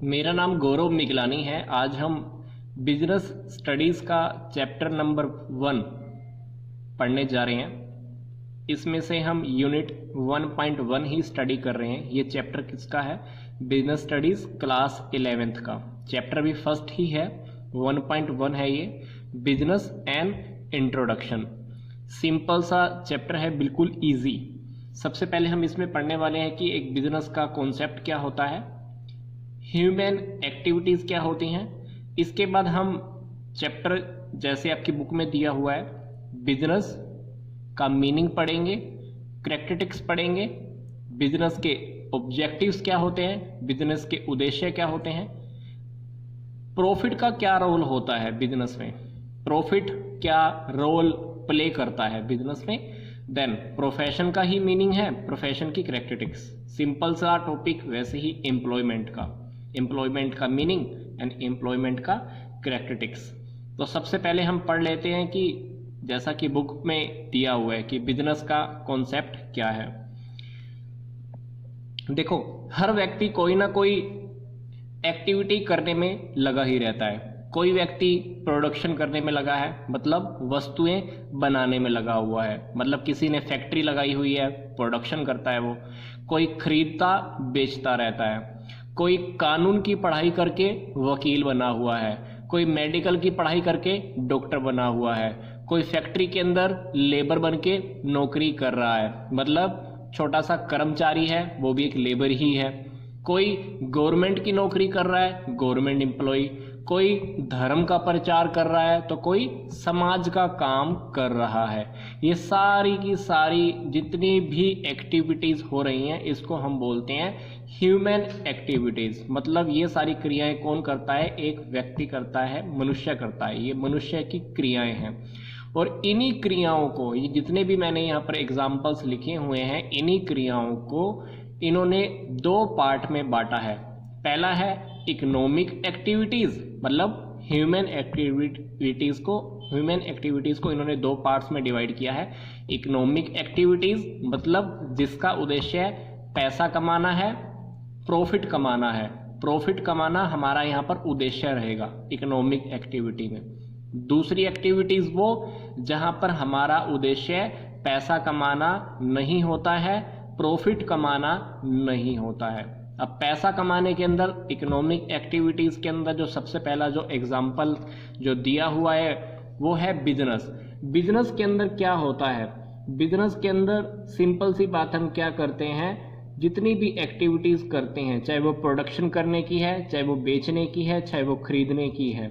मेरा नाम गौरव मिगलानी है। आज हम बिजनेस स्टडीज़ का चैप्टर नंबर 1 पढ़ने जा रहे हैं। इसमें से हम यूनिट 1.1 ही स्टडी कर रहे हैं। ये चैप्टर किसका है? बिजनेस स्टडीज़ क्लास 11th का चैप्टर भी फर्स्ट ही है। 1.1 है ये, बिजनेस एंड इंट्रोडक्शन। सिंपल सा चैप्टर है, बिल्कुल इजी। सबसे पहले हम इसमें पढ़ने वाले हैं कि एक बिजनेस का कॉन्सेप्ट क्या होता है, ह्यूमन एक्टिविटीज़ क्या होती हैं। इसके बाद हम चैप्टर जैसे आपकी बुक में दिया हुआ है बिजनेस का मीनिंग पढ़ेंगे, कैरेक्टरिस्टिक्स पढ़ेंगे, बिजनेस के ऑब्जेक्टिव्स क्या होते हैं, बिजनेस के उद्देश्य क्या होते हैं, प्रॉफिट का क्या रोल होता है बिजनेस में, प्रॉफिट क्या रोल प्ले करता है बिजनेस में। देन प्रोफेशन का ही मीनिंग है, प्रोफेशन की कैरेक्टरिस्टिक्स। सिंपल सा टॉपिक, वैसे ही एम्प्लॉयमेंट का मीनिंग एंड एम्प्लॉयमेंट का कैरेक्टरिस्टिक्स। तो सबसे पहले हम पढ़ लेते हैं कि जैसा कि बुक में दिया हुआ है कि बिजनेस का कॉन्सेप्ट क्या है। देखो, हर व्यक्ति कोई ना कोई एक्टिविटी करने में लगा ही रहता है। कोई व्यक्ति प्रोडक्शन करने में लगा है, मतलब वस्तुएं बनाने में लगा हुआ है, मतलब किसी ने फैक्ट्री लगाई हुई है, प्रोडक्शन करता है वो। कोई खरीदता बेचता रहता है, कोई कानून की पढ़ाई करके वकील बना हुआ है, कोई मेडिकल की पढ़ाई करके डॉक्टर बना हुआ है, कोई फैक्ट्री के अंदर लेबर बन के नौकरी कर रहा है, मतलब छोटा सा कर्मचारी है, वो भी एक लेबर ही है। कोई गवर्नमेंट की नौकरी कर रहा है, गवर्नमेंट एम्प्लॉय, कोई धर्म का प्रचार कर रहा है, तो कोई समाज का काम कर रहा है। ये सारी की सारी जितनी भी एक्टिविटीज़ हो रही हैं, इसको हम बोलते हैं ह्यूमन एक्टिविटीज़। मतलब ये सारी क्रियाएं कौन करता है? एक व्यक्ति करता है, मनुष्य करता है। ये मनुष्य की क्रियाएं हैं। और इन्हीं क्रियाओं को, ये जितने भी मैंने यहाँ पर एग्जाम्पल्स लिखे हुए हैं, इन्हीं क्रियाओं को इन्होंने 2 पार्ट में बांटा है। पहला है इकोनॉमिक एक्टिविटीज़, मतलब ह्यूमन एक्टिविटीज़ को इन्होंने 2 पार्ट्स में डिवाइड किया है। इकोनॉमिक एक्टिविटीज़ मतलब जिसका उद्देश्य पैसा कमाना है, प्रॉफिट कमाना है। प्रॉफिट कमाना हमारा यहाँ पर उद्देश्य रहेगा इकोनॉमिक एक्टिविटी में। दूसरी एक्टिविटीज़ वो जहाँ पर हमारा उद्देश्य पैसा कमाना नहीं होता है, प्रॉफिट कमाना नहीं होता है। अब पैसा कमाने के अंदर इकोनॉमिक एक्टिविटीज़ के अंदर जो सबसे पहला जो एग्जाम्पल जो दिया हुआ है वो है बिजनेस। बिजनेस के अंदर क्या होता है? बिजनेस के अंदर सिंपल सी बात, हम क्या करते हैं, जितनी भी एक्टिविटीज़ करते हैं, चाहे वो प्रोडक्शन करने की है, चाहे वो बेचने की है, चाहे वो खरीदने की है,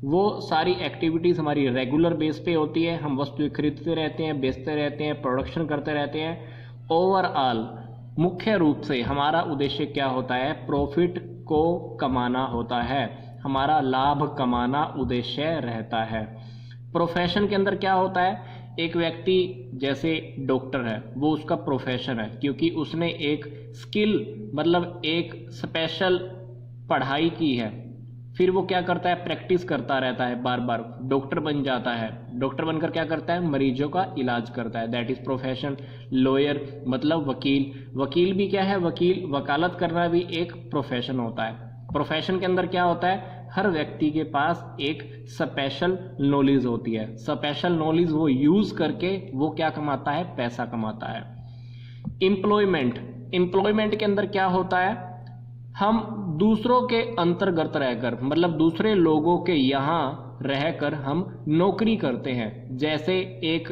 वो सारी एक्टिविटीज़ हमारी रेगुलर बेस पे होती है। हम वस्तुएं खरीदते रहते हैं, बेचते रहते हैं, प्रोडक्शन करते रहते हैं। ओवरऑल मुख्य रूप से हमारा उद्देश्य क्या होता है? प्रॉफिट को कमाना होता है, हमारा लाभ कमाना उद्देश्य रहता है। प्रोफेशन के अंदर क्या होता है? एक व्यक्ति जैसे डॉक्टर है, वो उसका प्रोफेशन है, क्योंकि उसने एक स्किल मतलब एक स्पेशल पढ़ाई की है। फिर वो क्या करता है? प्रैक्टिस करता रहता है, बार बार डॉक्टर बन जाता है। डॉक्टर बनकर क्या करता है? मरीजों का इलाज करता है, दैट इज प्रोफेशन। लॉयर मतलब वकील, वकील भी क्या है? वकील, वकालत करना भी एक प्रोफेशन होता है। प्रोफेशन के अंदर क्या होता है? हर व्यक्ति के पास एक स्पेशल नॉलेज होती है। स्पेशल नॉलेज वो यूज करके वो क्या कमाता है? पैसा कमाता है। एम्प्लॉयमेंट के अंदर क्या होता है? हम दूसरों के अंतर्गत रहकर, मतलब दूसरे लोगों के यहाँ रहकर हम नौकरी करते हैं। जैसे एक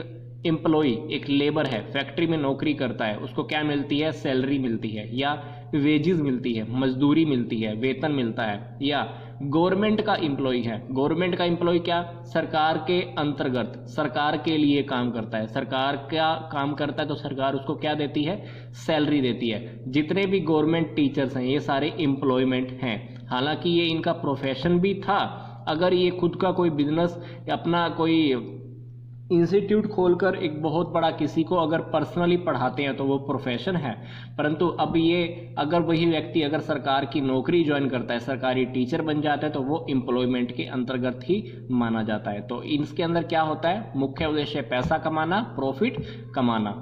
एम्प्लॉय, एक लेबर है, फैक्ट्री में नौकरी करता है, उसको क्या मिलती है? सैलरी मिलती है, या वेजेस मिलती है, मजदूरी मिलती है, वेतन मिलता है। या गवर्नमेंट का एम्प्लॉय है, गवर्नमेंट का एम्प्लॉय क्या? सरकार के अंतर्गत, सरकार के लिए काम करता है। सरकार क्या काम करता है तो सरकार उसको क्या देती है? सैलरी देती है। जितने भी गवर्नमेंट टीचर्स हैं, ये सारे एम्प्लॉयमेंट हैं। हालांकि ये इनका प्रोफेशन भी था। अगर ये खुद का कोई बिजनेस, अपना कोई इंस्टीट्यूट खोलकर एक बहुत बड़ा किसी को अगर पर्सनली पढ़ाते हैं तो वो प्रोफेशन है। परंतु अब ये अगर वही व्यक्ति अगर सरकार की नौकरी ज्वाइन करता है, सरकारी टीचर बन जाता है, तो वो एम्प्लॉयमेंट के अंतर्गत ही माना जाता है। तो इसके अंदर क्या होता है? मुख्य उद्देश्य पैसा कमाना, प्रॉफिट कमाना।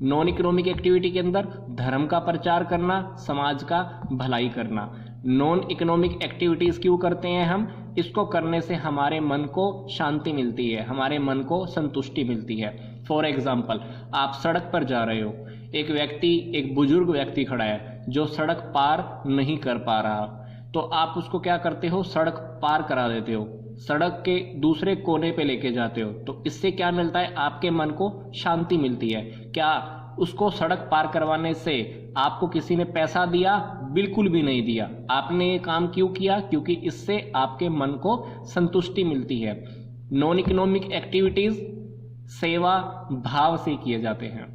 नॉन इकोनॉमिक एक्टिविटी के अंदर धर्म का प्रचार करना, समाज का भलाई करना। नॉन इकोनॉमिक एक्टिविटीज क्यों करते हैं हम? इसको करने से हमारे मन को शांति मिलती है, हमारे मन को संतुष्टि मिलती है। फॉर एग्जाम्पल, आप सड़क पर जा रहे हो, एक बुजुर्ग व्यक्ति खड़ा है जो सड़क पार नहीं कर पा रहा, तो आप उसको क्या करते हो? सड़क पार करा देते हो, सड़क के दूसरे कोने पे लेके जाते हो। तो इससे क्या मिलता है? आपके मन को शांति मिलती है। क्या उसको सड़क पार करवाने से आपको किसी ने पैसा दिया? बिल्कुल भी नहीं दिया। आपने ये काम क्यों किया? क्योंकि इससे आपके मन को संतुष्टि मिलती है। नॉन इकोनॉमिक एक्टिविटीज सेवा भाव से किए जाते हैं।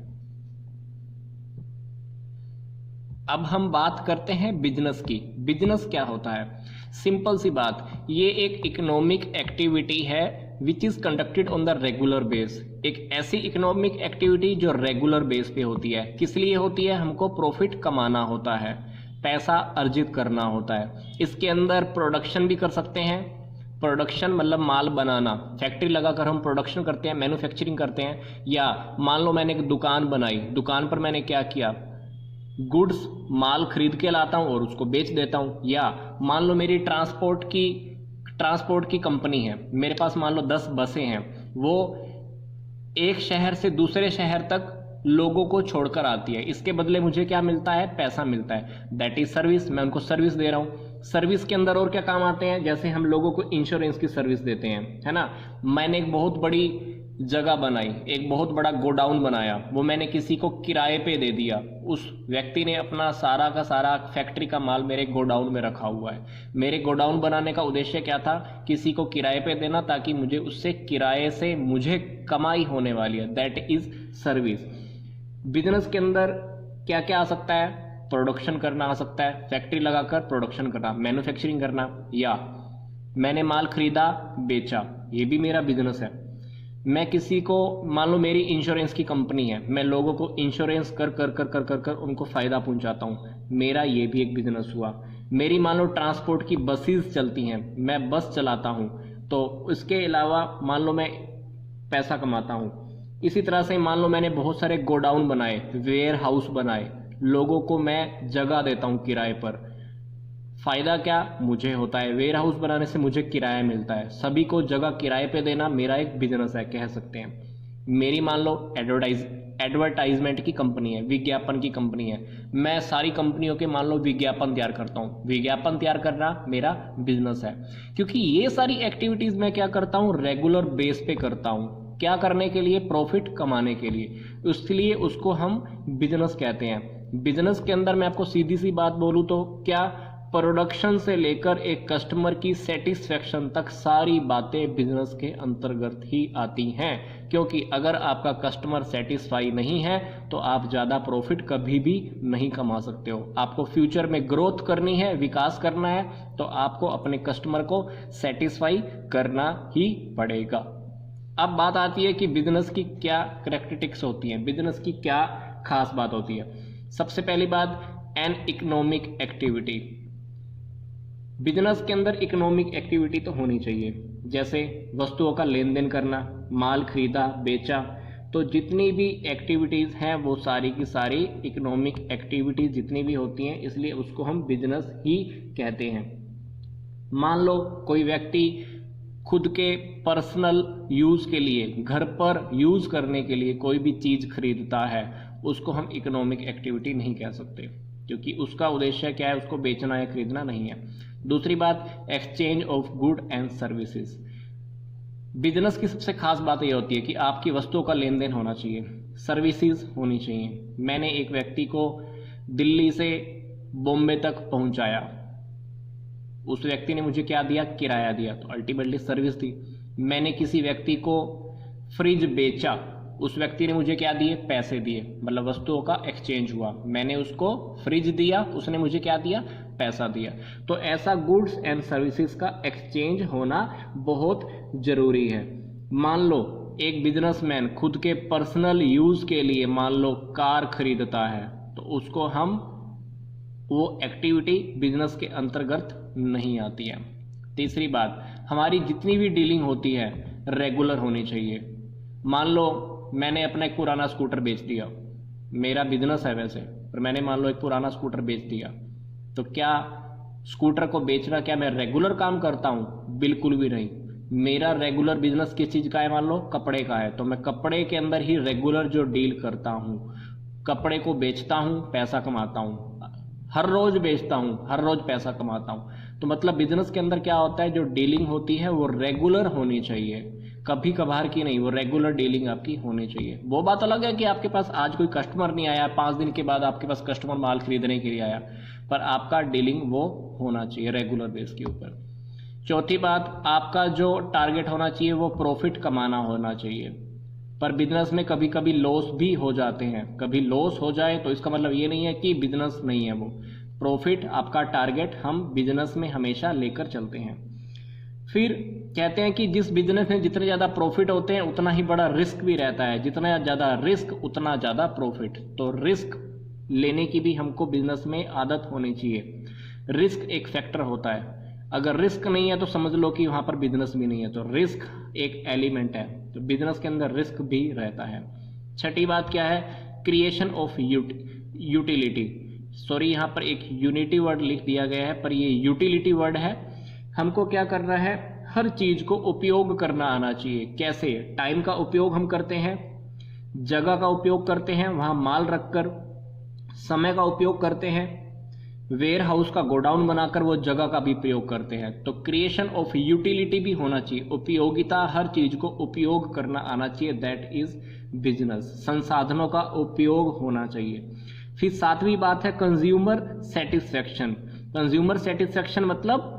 अब हम बात करते हैं बिजनेस की। बिजनेस क्या होता है? सिंपल सी बात, ये एक इकोनॉमिक एक्टिविटी है which is conducted on the regular base. एक ऐसी इकोनॉमिक एक्टिविटी जो रेगुलर बेस पे होती है। किस लिए होती है? हमको प्रॉफिट कमाना होता है, पैसा अर्जित करना होता है। इसके अंदर प्रोडक्शन भी कर सकते हैं। प्रोडक्शन मतलब माल बनाना, फैक्ट्री लगाकर हम प्रोडक्शन करते हैं, मैन्युफैक्चरिंग करते हैं। या मान लो मैंने एक दुकान बनाई, दुकान पर मैंने क्या किया? गुड्स माल खरीद के लाता हूँ और उसको बेच देता हूँ। या मान लो मेरी ट्रांसपोर्ट की कंपनी है, मेरे पास मान लो 10 बसें हैं, वो एक शहर से दूसरे शहर तक लोगों को छोड़कर आती है। इसके बदले मुझे क्या मिलता है? पैसा मिलता है। That is service. मैं उनको सर्विस दे रहा हूँ। सर्विस के अंदर और क्या काम आते हैं? जैसे हम लोगों को इंश्योरेंस की सर्विस देते हैं, है ना। मैंने एक बहुत बड़ी जगह बनाई, एक बहुत बड़ा गोडाउन बनाया, वो मैंने किसी को किराए पे दे दिया। उस व्यक्ति ने अपना सारा का सारा फैक्ट्री का माल मेरे गोडाउन में रखा हुआ है। मेरे गोडाउन बनाने का उद्देश्य क्या था? किसी को किराए पे देना, ताकि मुझे उससे किराए से मुझे कमाई होने वाली है। That is service. बिजनेस के अंदर क्या क्या आ सकता है? प्रोडक्शन करना आ सकता है, फैक्ट्री लगाकर प्रोडक्शन करना, मैन्युफैक्चरिंग करना, या मैंने माल खरीदा बेचा, ये भी मेरा बिजनेस है। मैं किसी को, मान लो मेरी इंश्योरेंस की कंपनी है, मैं लोगों को इंश्योरेंस कर कर कर कर कर कर उनको फ़ायदा पहुंचाता हूँ, मेरा ये भी एक बिजनेस हुआ। मेरी मान लो ट्रांसपोर्ट की बसेस चलती हैं, मैं बस चलाता हूँ, तो इसके अलावा मान लो मैं पैसा कमाता हूँ। इसी तरह से मान लो मैंने बहुत सारे गोडाउन बनाए, वेयर हाउस बनाए, लोगों को मैं जगह देता हूँ किराए पर। फायदा क्या मुझे होता है? वेयर हाउस बनाने से मुझे किराया मिलता है। सभी को जगह किराए पे देना मेरा एक बिजनेस है, कह सकते हैं। मेरी मान लो एडवर्टाइजमेंट की कंपनी है, विज्ञापन की कंपनी है। मैं सारी कंपनियों के मान लो विज्ञापन तैयार करता हूँ। विज्ञापन तैयार करना मेरा बिजनेस है, क्योंकि ये सारी एक्टिविटीज मैं क्या करता हूँ? रेगुलर बेस पे करता हूँ। क्या करने के लिए? प्रॉफिट कमाने के लिए। इसलिए उसको हम बिजनेस कहते हैं। बिजनेस के अंदर मैं आपको सीधी सी बात बोलूँ तो क्या, प्रोडक्शन से लेकर एक कस्टमर की सेटिस्फेक्शन तक सारी बातें बिजनेस के अंतर्गत ही आती हैं। क्योंकि अगर आपका कस्टमर सेटिस्फाई नहीं है तो आप ज़्यादा प्रॉफिट कभी भी नहीं कमा सकते हो। आपको फ्यूचर में ग्रोथ करनी है, विकास करना है, तो आपको अपने कस्टमर को सेटिस्फाई करना ही पड़ेगा। अब बात आती है कि बिजनेस की क्या करैक्टरिस्टिक्स होती हैं, बिजनेस की क्या खास बात होती है। सबसे पहली बात, एन इकोनॉमिक एक्टिविटी। बिजनेस के अंदर इकोनॉमिक एक्टिविटी तो होनी चाहिए, जैसे वस्तुओं का लेन देन करना, माल खरीदा बेचा। तो जितनी भी एक्टिविटीज़ हैं वो सारी की सारी इकोनॉमिक एक्टिविटीज़ जितनी भी होती हैं, इसलिए उसको हम बिजनेस ही कहते हैं। मान लो कोई व्यक्ति खुद के पर्सनल यूज़ के लिए, घर पर यूज़ करने के लिए कोई भी चीज़ खरीदता है, उसको हम इकोनॉमिक एक्टिविटी नहीं कह सकते, क्योंकि उसका उद्देश्य क्या है? उसको बेचना या खरीदना नहीं है। दूसरी बात, exchange of good and services. Business की सबसे खास बात यह होती है कि आपकी वस्तुओं का लेन देन होना चाहिए, सर्विसेज होनी चाहिए। मैंने एक व्यक्ति को दिल्ली से बॉम्बे तक पहुंचाया, उस व्यक्ति ने मुझे क्या दिया? किराया दिया, तो अल्टीमेटली सर्विस दी। मैंने किसी व्यक्ति को फ्रिज बेचा, उस व्यक्ति ने मुझे क्या दिए? पैसे दिए, मतलब वस्तुओं का एक्सचेंज हुआ। मैंने उसको फ्रिज दिया, उसने मुझे क्या दिया? पैसा दिया। तो ऐसा गुड्स एंड सर्विसेज का एक्सचेंज होना बहुत जरूरी है। मान लो एक बिजनेसमैन खुद के पर्सनल यूज के लिए मान लो कार खरीदता है, तो उसको हम, वो एक्टिविटी बिजनेस के अंतर्गत नहीं आती है। तीसरी बात, हमारी जितनी भी डीलिंग होती है रेगुलर होनी चाहिए। मान लो मैंने अपना एक पुराना स्कूटर बेच दिया, मेरा बिजनेस है वैसे, पर मैंने मान लो एक पुराना स्कूटर बेच दिया, तो क्या स्कूटर को बेचना क्या मैं रेगुलर काम करता हूँ? बिल्कुल भी नहीं। मेरा रेगुलर बिजनेस किस चीज़ का है? मान लो कपड़े का है, तो मैं कपड़े के अंदर ही रेगुलर जो डील करता हूँ, कपड़े को बेचता हूँ, पैसा कमाता हूँ, हर रोज बेचता हूँ, हर रोज पैसा कमाता हूँ। तो मतलब बिजनेस के अंदर क्या होता है, जो डीलिंग होती है वो रेगुलर होनी चाहिए, कभी कभार की नहीं, वो रेगुलर डीलिंग आपकी होनी चाहिए। वो बात अलग है कि आपके पास आज कोई कस्टमर नहीं आया, 5 दिन के बाद आपके पास कस्टमर माल खरीदने के लिए आया, पर आपका डीलिंग वो होना चाहिए रेगुलर बेस के ऊपर। चौथी बात, आपका जो टारगेट होना चाहिए वो प्रॉफिट कमाना होना चाहिए। पर बिजनेस में कभी कभी लॉस भी हो जाते हैं, कभी लॉस हो जाए तो इसका मतलब ये नहीं है कि बिजनेस नहीं है, वो प्रॉफिट आपका टारगेट हम बिजनेस में हमेशा लेकर चलते हैं। फिर कहते हैं कि जिस बिजनेस में जितने ज़्यादा प्रॉफिट होते हैं उतना ही बड़ा रिस्क भी रहता है, जितना ज़्यादा रिस्क उतना ज़्यादा प्रॉफिट। तो रिस्क लेने की भी हमको बिजनेस में आदत होनी चाहिए। रिस्क एक फैक्टर होता है, अगर रिस्क नहीं है तो समझ लो कि वहाँ पर बिजनेस भी नहीं है। तो रिस्क एक एलिमेंट है, तो बिजनेस के अंदर रिस्क भी रहता है। छठी बात क्या है, क्रिएशन ऑफ यूटिलिटी। सॉरी, यहाँ पर एक यूनिटी वर्ड लिख दिया गया है, पर ये यूटिलिटी वर्ड है। हमको क्या करना है, हर चीज़ को उपयोग करना आना चाहिए। कैसे? टाइम का उपयोग हम करते हैं, जगह का उपयोग करते हैं, वहाँ माल रखकर, समय का उपयोग करते हैं, वेयर हाउस का गोडाउन बनाकर वो जगह का भी प्रयोग करते हैं। तो क्रिएशन ऑफ यूटिलिटी भी होना चाहिए, उपयोगिता, हर चीज को उपयोग करना आना चाहिए, दैट इज बिजनेस। संसाधनों का उपयोग होना चाहिए। फिर सातवीं बात है कंज्यूमर सेटिस्फेक्शन। कंज्यूमर सेटिस्फेक्शन मतलब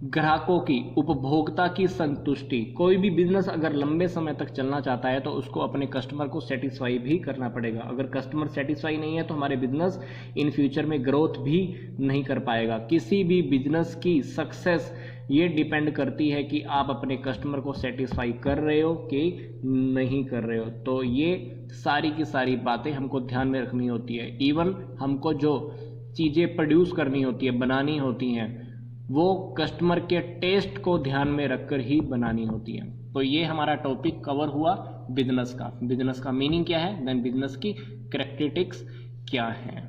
ग्राहकों की, उपभोक्ता की संतुष्टि। कोई भी बिजनेस अगर लंबे समय तक चलना चाहता है तो उसको अपने कस्टमर को सेटिस्फाई भी करना पड़ेगा। अगर कस्टमर सेटिस्फाई नहीं है तो हमारे बिजनेस इन फ्यूचर में ग्रोथ भी नहीं कर पाएगा। किसी भी बिजनेस की सक्सेस ये डिपेंड करती है कि आप अपने कस्टमर को सेटिस्फाई कर रहे हो कि नहीं कर रहे हो। तो ये सारी की सारी बातें हमको ध्यान में रखनी होती है। इवन हमको जो चीज़ें प्रोड्यूस करनी होती है, बनानी होती हैं, वो कस्टमर के टेस्ट को ध्यान में रखकर ही बनानी होती है। तो ये हमारा टॉपिक कवर हुआ बिजनेस का। बिजनेस का मीनिंग क्या है, देन बिजनेस की कैरेक्टरिस्टिक्स क्या है।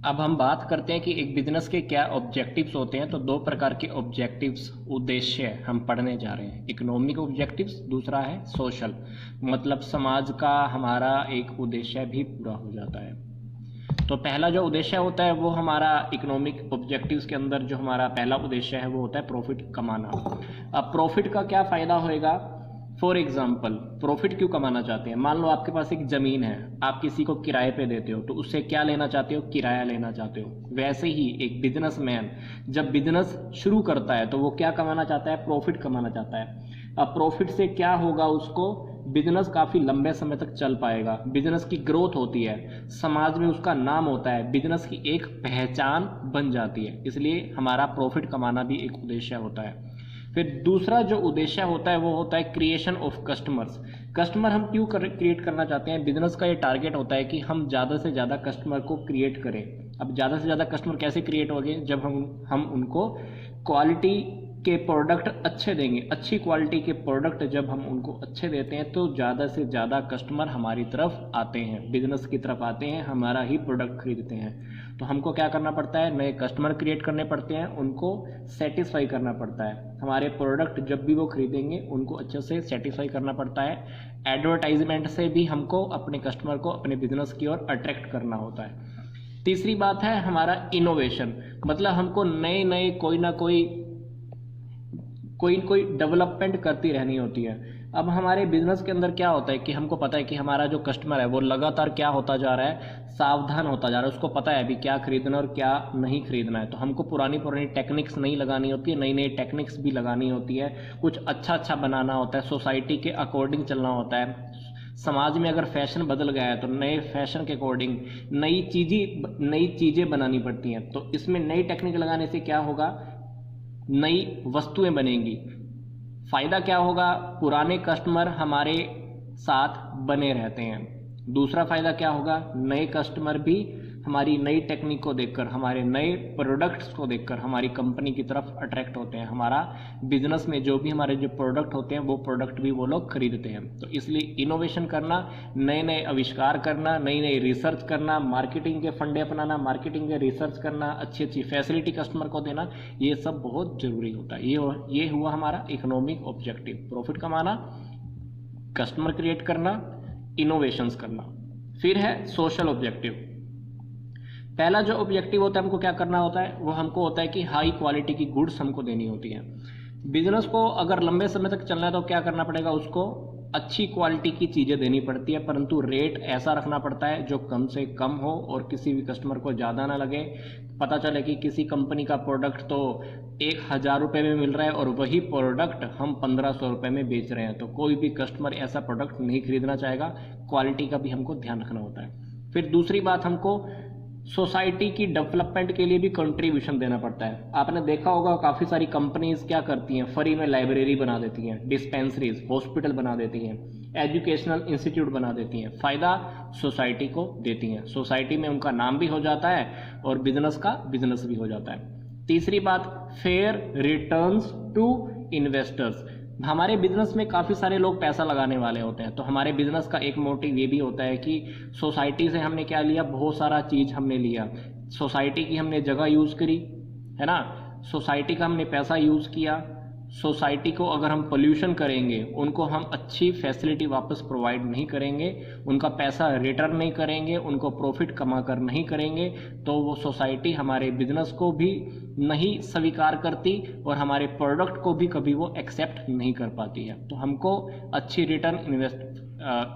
अब हम बात करते हैं कि एक बिजनेस के क्या ऑब्जेक्टिव्स होते हैं। तो दो प्रकार के ऑब्जेक्टिव्स, उद्देश्य हम पढ़ने जा रहे हैं। इकोनॉमिक ऑब्जेक्टिव्स, दूसरा है सोशल, मतलब समाज का हमारा एक उद्देश्य भी पूरा हो जाता है। तो पहला जो उद्देश्य होता है वो हमारा इकोनॉमिक ऑब्जेक्टिव्स के अंदर जो हमारा पहला उद्देश्य है वो होता है प्रॉफिट कमाना। अब प्रॉफिट का क्या फ़ायदा होएगा? फॉर एग्जाम्पल, प्रॉफिट क्यों कमाना चाहते हैं? मान लो आपके पास एक ज़मीन है, आप किसी को किराए पे देते हो, तो उससे क्या लेना चाहते हो? किराया लेना चाहते हो। वैसे ही एक बिजनेसमैन जब बिजनेस शुरू करता है तो वो क्या कमाना चाहता है? प्रॉफिट कमाना चाहता है। अब प्रॉफिट से क्या होगा, उसको बिजनेस काफ़ी लंबे समय तक चल पाएगा, बिजनेस की ग्रोथ होती है, समाज में उसका नाम होता है, बिजनेस की एक पहचान बन जाती है। इसलिए हमारा प्रॉफिट कमाना भी एक उद्देश्य होता है। फिर दूसरा जो उद्देश्य होता है वो होता है क्रिएशन ऑफ कस्टमर्स। कस्टमर हम क्यों क्रिएट करना चाहते हैं? बिजनेस का ये टारगेट होता है कि हम ज़्यादा से ज़्यादा कस्टमर को क्रिएट करें। अब ज़्यादा से ज़्यादा कस्टमर कैसे क्रिएट होंगे? जब हम उनको क्वालिटी के प्रोडक्ट अच्छे देंगे। अच्छी क्वालिटी के प्रोडक्ट जब हम उनको अच्छे देते हैं तो ज़्यादा से ज़्यादा कस्टमर हमारी तरफ आते हैं, बिजनेस की तरफ आते हैं, हमारा ही प्रोडक्ट खरीदते हैं। तो हमको क्या करना पड़ता है? नए कस्टमर क्रिएट करने पड़ते हैं, उनको सेटिस्फाई करना पड़ता है। हमारे प्रोडक्ट जब भी वो खरीदेंगे उनको अच्छे से सेटिस्फाई करना पड़ता है। एडवर्टाइजमेंट से भी हमको अपने कस्टमर को अपने बिजनेस की ओर अट्रैक्ट करना होता है। तीसरी बात है हमारा इनोवेशन, मतलब हमको नए नए कोई ना कोई डेवलपमेंट करती रहनी होती है। अब हमारे बिजनेस के अंदर क्या होता है कि हमको पता है कि हमारा जो कस्टमर है वो लगातार क्या होता जा रहा है? सावधान होता जा रहा है। उसको पता है अभी क्या खरीदना और क्या नहीं खरीदना है। तो हमको पुरानी टेक्निक्स नहीं लगानी होती है, नई नई टेक्निक्स भी लगानी होती है। कुछ अच्छा बनाना होता है, सोसाइटी के अकॉर्डिंग चलना होता है। समाज में अगर फैशन बदल गया है तो नए फैशन के अकॉर्डिंग नई चीज़ें बनानी पड़ती हैं। तो इसमें नई टेक्निक लगाने से क्या होगा? नई वस्तुएं बनेंगी। फ़ायदा क्या होगा? पुराने कस्टमर हमारे साथ बने रहते हैं। दूसरा फ़ायदा क्या होगा? नए कस्टमर भी हमारी नई टेक्निक को देखकर, हमारे नए प्रोडक्ट्स को देखकर हमारी कंपनी की तरफ अट्रैक्ट होते हैं। हमारा बिजनेस में जो भी हमारे जो प्रोडक्ट होते हैं वो प्रोडक्ट भी वो लोग खरीदते हैं। तो इसलिए इनोवेशन करना, नए नए आविष्कार करना, नई नई रिसर्च करना, मार्केटिंग के फंडे अपनाना, मार्केटिंग के रिसर्च करना, अच्छी अच्छी फैसिलिटी कस्टमर को देना, ये सब बहुत ज़रूरी होता है। ये हुआ हमारा इकोनॉमिक ऑब्जेक्टिव, प्रॉफिट कमाना, कस्टमर क्रिएट करना, इनोवेशंस करना। फिर है सोशल ऑब्जेक्टिव। पहला जो ऑब्जेक्टिव होता है हमको क्या करना होता है, वो हमको होता है कि हाई क्वालिटी की गुड्स हमको देनी होती है। बिजनेस को अगर लंबे समय तक चलना है तो क्या करना पड़ेगा, उसको अच्छी क्वालिटी की चीज़ें देनी पड़ती है, परंतु रेट ऐसा रखना पड़ता है जो कम से कम हो और किसी भी कस्टमर को ज़्यादा ना लगे। पता चले कि किसी कंपनी का प्रोडक्ट तो 1000 रुपये में मिल रहा है और वही प्रोडक्ट हम 1500 रुपये में बेच रहे हैं, तो कोई भी कस्टमर ऐसा प्रोडक्ट नहीं खरीदना चाहेगा। क्वालिटी का भी हमको ध्यान रखना होता है। फिर दूसरी बात, हमको सोसाइटी की डेवलपमेंट के लिए भी कंट्रीब्यूशन देना पड़ता है। आपने देखा होगा काफ़ी सारी कंपनीज क्या करती हैं, फ्री में लाइब्रेरी बना देती हैं, डिस्पेंसरीज, हॉस्पिटल बना देती हैं, एजुकेशनल इंस्टीट्यूट बना देती हैं, फ़ायदा सोसाइटी को देती हैं। सोसाइटी में उनका नाम भी हो जाता है और बिजनेस का बिजनेस भी हो जाता है। तीसरी बात, फेयर रिटर्न्स टू इन्वेस्टर्स। हमारे बिजनेस में काफ़ी सारे लोग पैसा लगाने वाले होते हैं, तो हमारे बिजनेस का एक मोटिव ये भी होता है कि सोसाइटी से हमने क्या लिया, बहुत सारा चीज़ हमने लिया, सोसाइटी की हमने जगह यूज़ करी, है ना, सोसाइटी का हमने पैसा यूज़ किया। सोसाइटी को अगर हम पोल्यूशन करेंगे, उनको हम अच्छी फैसिलिटी वापस प्रोवाइड नहीं करेंगे, उनका पैसा रिटर्न नहीं करेंगे, उनको प्रॉफिट कमा कर नहीं करेंगे, तो वो सोसाइटी हमारे बिजनेस को भी नहीं स्वीकार करती और हमारे प्रोडक्ट को भी कभी वो एक्सेप्ट नहीं कर पाती है। तो हमको अच्छी रिटर्न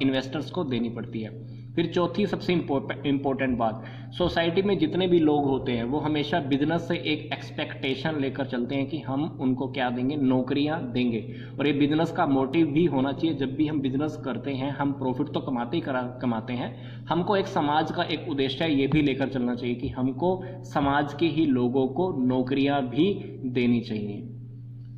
इन्वेस्टर्स को देनी पड़ती है। फिर चौथी सबसे इम्पोर्टेंट बात, सोसाइटी में जितने भी लोग होते हैं वो हमेशा बिजनेस से एक एक्सपेक्टेशन लेकर चलते हैं कि हम उनको क्या देंगे, नौकरियां देंगे। और ये बिजनेस का मोटिव भी होना चाहिए। जब भी हम बिजनेस करते हैं, हम प्रॉफिट तो कमाते हैं, हमको एक समाज का एक उद्देश्य ये भी लेकर चलना चाहिए कि हमको समाज के ही लोगों को नौकरियां भी देनी चाहिए।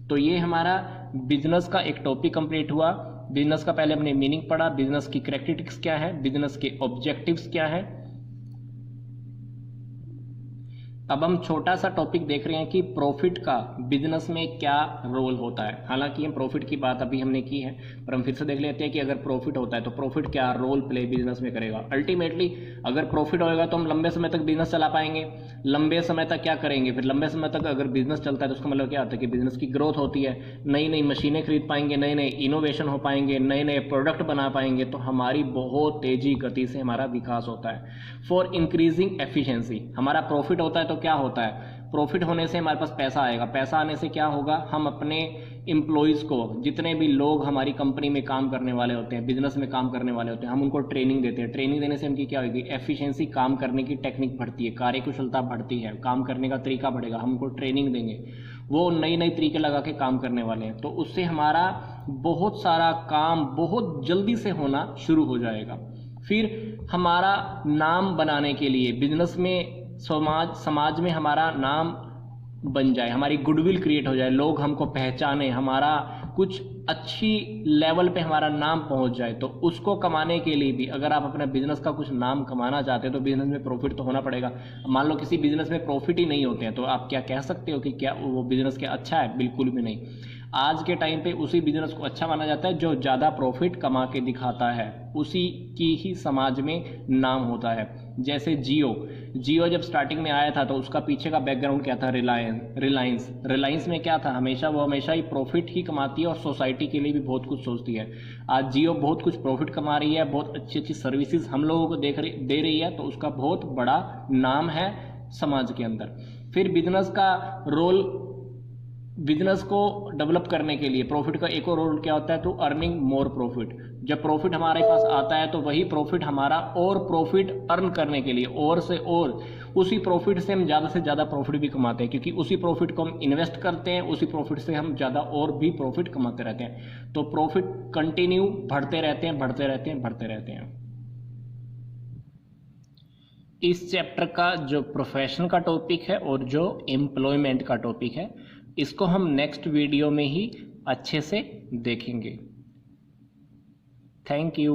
तो ये हमारा बिजनेस का एक टॉपिक कंप्लीट हुआ। बिजनेस का पहले हमने मीनिंग पढ़ा, बिजनेस की कैरेक्टरिस्टिक्स क्या है, बिजनेस के ऑब्जेक्टिव्स क्या है। अब हम छोटा सा टॉपिक देख रहे हैं कि प्रॉफिट का बिजनेस में क्या रोल होता है। हालांकि हम प्रॉफिट की बात अभी हमने की है, पर हम फिर से देख लेते हैं कि अगर प्रॉफिट होता है तो प्रॉफिट क्या रोल प्ले बिजनेस में करेगा। अल्टीमेटली अगर प्रॉफिट होएगा तो हम लंबे समय तक बिजनेस चला पाएंगे। लंबे समय तक क्या करेंगे, फिर लंबे समय तक अगर बिजनेस चलता है तो उसका मतलब क्या होता है कि बिजनेस की ग्रोथ होती है, नई नई मशीनें खरीद पाएंगे, नए नए इनोवेशन हो पाएंगे, नए नए प्रोडक्ट बना पाएंगे, तो हमारी बहुत तेजी गति से हमारा विकास होता है। फॉर इंक्रीजिंग एफिशिएंसी, हमारा प्रॉफिट होता है तो क्या होता है, प्रॉफिट होने से हमारे पास पैसा आएगा, पैसा आने से क्या होगा, हम अपने एम्प्लॉयज़ को, जितने भी लोग हमारी कंपनी में काम करने वाले होते हैं, बिजनेस में काम करने वाले होते हैं, हम उनको ट्रेनिंग देते हैं। ट्रेनिंग देने से उनकी क्या होगी, एफिशिएंसी, काम करने की टेक्निक बढ़ती है, कार्यकुशलता बढ़ती है, काम करने का तरीका बढ़ेगा। हम उनको ट्रेनिंग देंगे, वो नई नई तरीके लगा के काम करने वाले हैं, तो उससे हमारा बहुत सारा काम बहुत जल्दी से होना शुरू हो जाएगा। फिर हमारा नाम बनाने के लिए बिजनेस में समाज में हमारा नाम बन जाए, हमारी गुडविल क्रिएट हो जाए, लोग हमको पहचाने, हमारा कुछ अच्छी लेवल पे हमारा नाम पहुंच जाए, तो उसको कमाने के लिए भी अगर आप अपने बिजनेस का कुछ नाम कमाना चाहते हो तो बिजनेस में प्रॉफिट तो होना पड़ेगा। मान लो किसी बिजनेस में प्रॉफिट ही नहीं होते हैं तो आप क्या कह सकते हो कि क्या वो बिजनेस क्या अच्छा है? बिल्कुल भी नहीं। आज के टाइम पे उसी बिजनेस को अच्छा माना जाता है जो ज़्यादा प्रॉफिट कमा के दिखाता है, उसी की ही समाज में नाम होता है। जैसे जियो जब स्टार्टिंग में आया था तो उसका पीछे का बैकग्राउंड क्या था, रिलायंस में क्या था, हमेशा ही प्रॉफिट ही कमाती है और सोसाइटी के लिए भी बहुत कुछ सोचती है। आज जियो बहुत कुछ प्रॉफिट कमा रही है, बहुत अच्छी अच्छी सर्विसेज हम लोगों को दे रही है, तो उसका बहुत बड़ा नाम है समाज के अंदर। फिर बिजनेस का रोल, बिजनेस को डेवलप करने के लिए प्रॉफिट का एक और रोल क्या होता है, तो अर्निंग मोर प्रॉफिट। जब प्रॉफिट हमारे पास आता है तो वही प्रॉफिट हमारा और प्रॉफिट अर्न करने के लिए और से और उसी प्रॉफिट से हम ज़्यादा से ज़्यादा प्रॉफिट भी कमाते हैं, क्योंकि उसी प्रॉफिट को हम इन्वेस्ट करते हैं, उसी प्रॉफिट से हम ज़्यादा और भी प्रॉफिट कमाते रहते हैं। तो प्रॉफिट कंटिन्यू बढ़ते रहते हैं। इस चैप्टर का जो प्रोफेशन का टॉपिक है और जो एम्प्लॉयमेंट का टॉपिक है, इसको हम नेक्स्ट वीडियो में ही अच्छे से देखेंगे। Thank you.